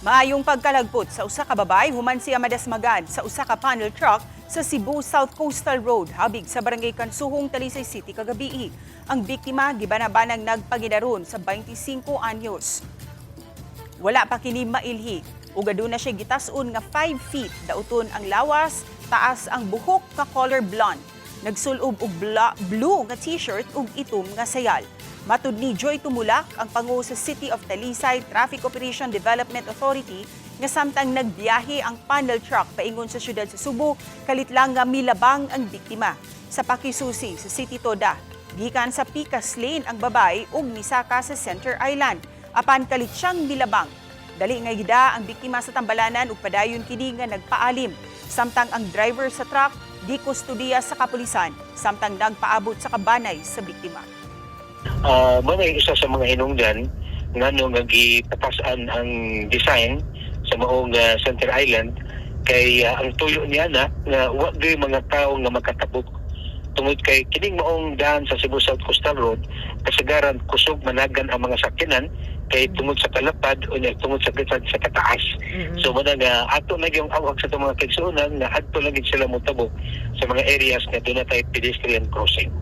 Maayong pagkalagpot sa usa ka babay human siya madasmagan sa usa ka panel truck sa Cebu South Coastal Road habig sa barangay Kansuhong, Talisay City kagabi. Ang biktima gibanabanang nagpaginaron sa 25 anyos. Wala pa kini mailhi ug aduna siya gitas-on nga 5 feet dauton ang lawas, taas ang buhok ka color blonde. Nagsulob og blue nga t-shirt ug itom nga sayal. Matud ni Joy Tumulak, ang pangulo sa City of Talisay Traffic Operation Development Authority, nga samtang nagbiyahe ang panel truck paingon sa syudad sa Subo, kalit lang nga milabang ang biktima. Sa pakisusi sa City Toda, gikan sa Picas Lane ang babay ug misaka sa Center Island. Apan kalit siyang milabang. Dali nga gida ang biktima sa tambalanan ug padayon kini nga nagpaalim. Samtang ang driver sa truck di kustudiya sa kapulisan, samtang nagpaabot sa kabanay sa biktima. Mga isa sa mga hinungdan nga nung nagipapasaan ang design sa maong Center Island kay ang tuyo niya na nga wa gyud mga tawo nga makatabok tungod kay kining maong daan sa Cebu South Coastal Road kasagaran kusog managan ang mga sakyanan kay tungod sa kalapad o tungod sa kataas. So muna nga ato na yung awak sa itong mga kaigsuunan na ato lang sila motabok sa mga areas na doon na tayo pedestrian crossing.